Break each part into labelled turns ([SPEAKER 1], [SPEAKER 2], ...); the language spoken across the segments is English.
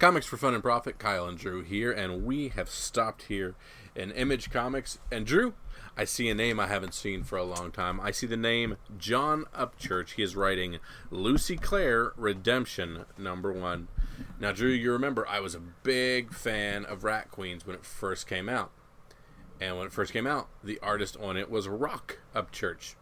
[SPEAKER 1] Comics for Fun and Profit, Kyle and Drew here, and we have stopped here in Image Comics. And Drew, I see a name I haven't seen for a long time. I see the name John Upchurch. He is writing Lucy Clare Redemption #1. Now, Drew, you remember I was a big fan of Rat Queens when it first came out. And when it first came out, the artist on it was Rock Upchurch.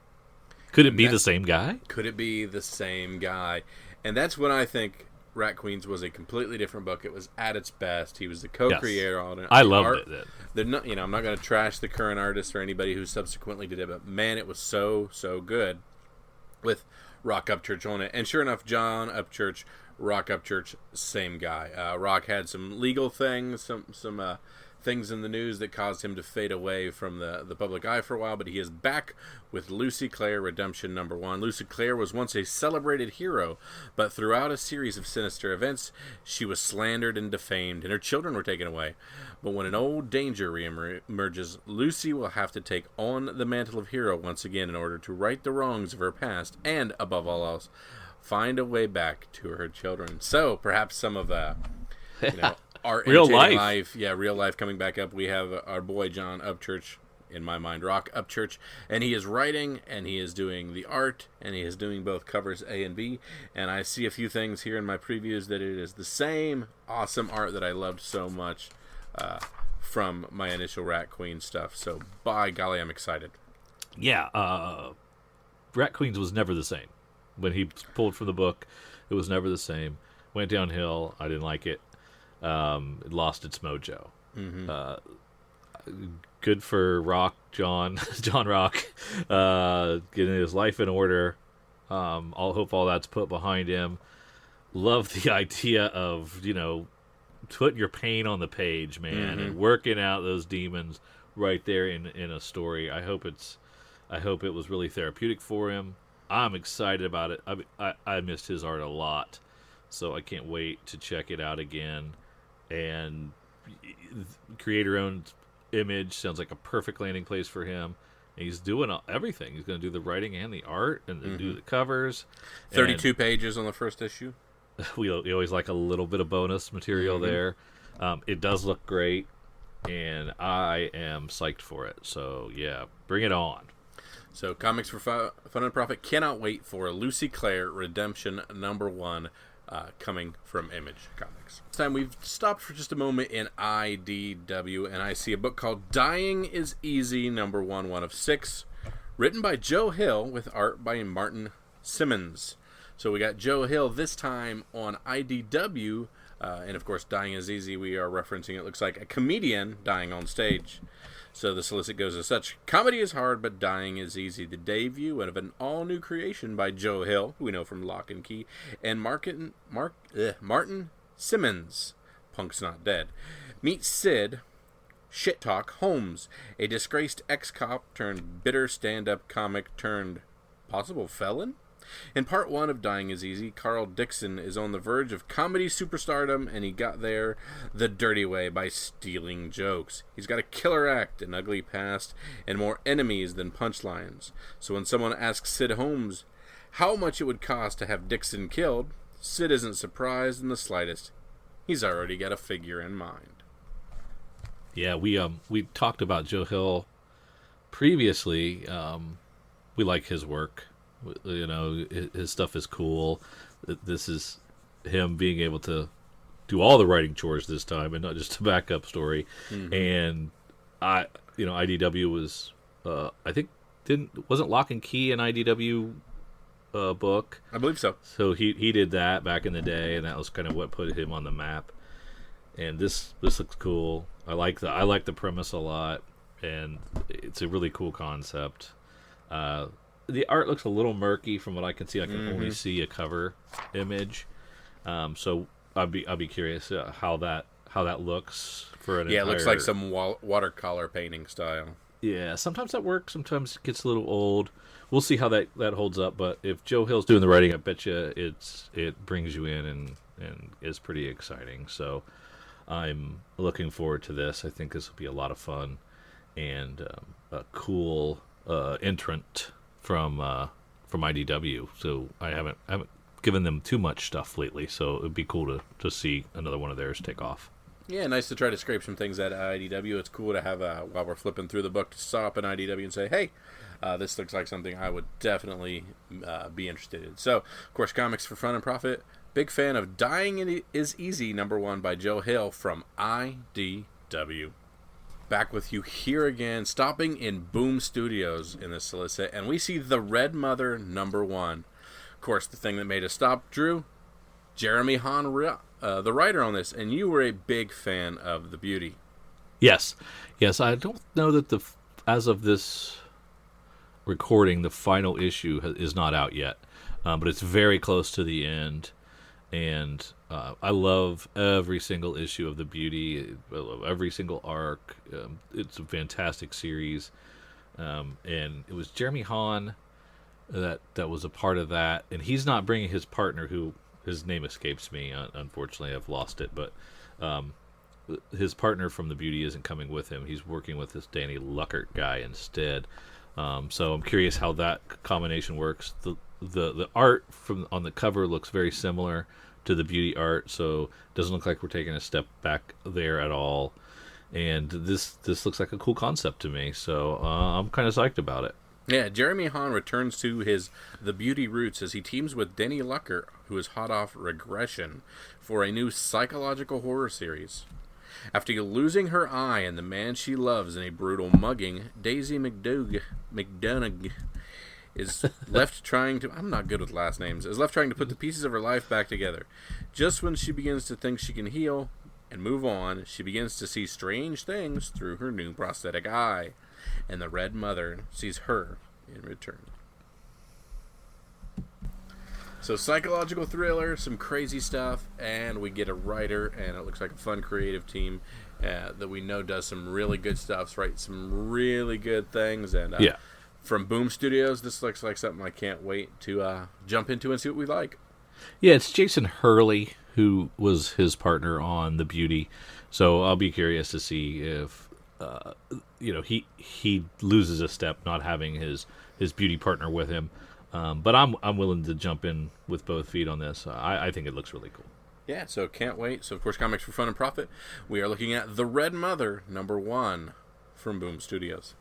[SPEAKER 2] Could it be the same guy?
[SPEAKER 1] Could it be the same guy? And that's when I think Rat Queens was a completely different book. It was at its best. He was the co-creator on it.
[SPEAKER 2] I loved it.
[SPEAKER 1] I'm not going to trash the current artist or anybody who subsequently did it, but man, it was so good with Rock Upchurch on it. And sure enough, John Upchurch, Rock Upchurch, same guy. Rock had some legal things, some things in the news that caused him to fade away from the public eye for a while, but he is back with Lucy Clare Redemption #1. Lucy Clare was once a celebrated hero, but throughout a series of sinister events, she was slandered and defamed, and her children were taken away. But when an old danger reemerges, Lucy will have to take on the mantle of hero once again in order to right the wrongs of her past, and, above all else, find a way back to her children. So, perhaps some of our
[SPEAKER 2] real life.
[SPEAKER 1] Real life coming back up. We have our boy John Upchurch, in my mind, Rock Upchurch, and he is writing, and he is doing the art, and he is doing both covers A and B, and I see a few things here in my previews that it is the same awesome art that I loved so much from my initial Rat Queen stuff, so by golly, I'm excited.
[SPEAKER 2] Yeah, Rat Queens was never the same. When he pulled from the book, it was never the same. Went downhill. I didn't like it. It lost its mojo. Good for Rock, John Rock, getting his life in order. I'll hope all that's put behind him. Love the idea of, putting your pain on the page, man, and working out those demons right there in a story. I hope it was really therapeutic for him. I'm excited about it. I missed his art a lot, so I can't wait to check it out again. And creator-owned Image sounds like a perfect landing place for him. And he's doing everything. He's going to do the writing and the art and do the covers.
[SPEAKER 1] 32 pages on the first issue.
[SPEAKER 2] We always like a little bit of bonus material there. It does look great, and I am psyched for it. So, yeah, bring it on.
[SPEAKER 1] So, Comics for Fun and Profit cannot wait for Lucy Clare Redemption #1. Coming from Image Comics. This time we've stopped for just a moment in IDW, and I see a book called Dying is Easy #1, 1 of 6, written by Joe Hill with art by Martin Simmons. So we got Joe Hill this time on IDW, and of course Dying is Easy, we are referencing, it looks like, a comedian dying on stage. So the solicit goes as such: comedy is hard, but dying is easy. The debut of an all-new creation by Joe Hill, who we know from Lock and Key, and Martin Simmons, Punk's Not Dead. Meet Sid Shit Talk Holmes, a disgraced ex-cop turned bitter stand-up comic turned possible felon. In part 1 of Dying is Easy, Carl Dixon is on the verge of comedy superstardom, and he got there the dirty way by stealing jokes. He's got a killer act, an ugly past, and more enemies than punchlines. So when someone asks Sid Holmes how much it would cost to have Dixon killed, Sid isn't surprised in the slightest. He's already got a figure in mind.
[SPEAKER 2] Yeah, we talked about Joe Hill previously. We like his work. His stuff is cool. This is him being able to do all the writing chores this time and not just a backup story. And IDW was, I think, wasn't Lock and Key an IDW book?
[SPEAKER 1] I believe so.
[SPEAKER 2] So he did that back in the day, and that was kind of what put him on the map. And this looks cool. I like the premise a lot, and it's a really cool concept. The art looks a little murky from what I can see. I can only see a cover image, so I'd be curious how that looks for an entire...
[SPEAKER 1] it looks like some watercolor painting style.
[SPEAKER 2] Yeah, sometimes that works. Sometimes it gets a little old. We'll see how that holds up. But if Joe Hill's doing the writing, I bet you it brings you in and is pretty exciting. So I'm looking forward to this. I think this will be a lot of fun and a cool entrant from IDW. So I haven't given them too much stuff lately, so it'd be cool to see another one of theirs take off.
[SPEAKER 1] Yeah, nice to try to scrape some things at IDW. It's cool to have, while we're flipping through the book, to stop an IDW and say, hey, this looks like something I would definitely be interested in. So, of course, Comics for Fun and Profit. Big fan of Dying is Easy, #1 by Joe Hill from IDW. Back with you here again, stopping in Boom Studios in the solicit, and we see The Red Mother #1. Of course, the thing that made us stop, Drew, Jeremy Hahn, the writer on this, and you were a big fan of The Beauty.
[SPEAKER 2] Yes. I don't know that as of this recording, the final issue is not out yet, but it's very close to the end. And I love every single issue of The Beauty. I love every single arc. It's a fantastic series. And it was Jeremy Hahn that was a part of that. And he's not bringing his partner, who his name escapes me. Unfortunately, I've lost it. But his partner from The Beauty isn't coming with him. He's working with this Danny Luckert guy instead. So I'm curious how that combination works. The art on the cover looks very similar to the Beauty art, so it doesn't look like we're taking a step back there at all. And this looks like a cool concept to me, so I'm kind of psyched about it.
[SPEAKER 1] Yeah, Jeremy Hahn returns to his The Beauty roots as he teams with Denny Luckert, who is hot off Regression, for a new psychological horror series. After losing her eye and the man she loves in a brutal mugging, Daisy McDonough is left trying to... I'm not good with last names. Is left trying to put the pieces of her life back together. Just when she begins to think she can heal and move on, she begins to see strange things through her new prosthetic eye. And the Red Mother sees her in return. So psychological thriller, some crazy stuff, and we get a writer, and it looks like a fun creative team that we know does some really good stuff, writes some really good things, and
[SPEAKER 2] yeah.
[SPEAKER 1] From Boom Studios, this looks like something I can't wait to jump into and see what we like.
[SPEAKER 2] Yeah, it's Jason Hurley who was his partner on The Beauty, so I'll be curious to see if he loses a step not having his Beauty partner with him. But I'm willing to jump in with both feet on this. I think it looks really cool.
[SPEAKER 1] Yeah, so can't wait. So of course, Comics for Fun and Profit. We are looking at The Red Mother #1 from Boom Studios.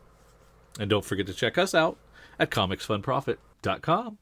[SPEAKER 2] And don't forget to check us out at comicsfunprofit.com.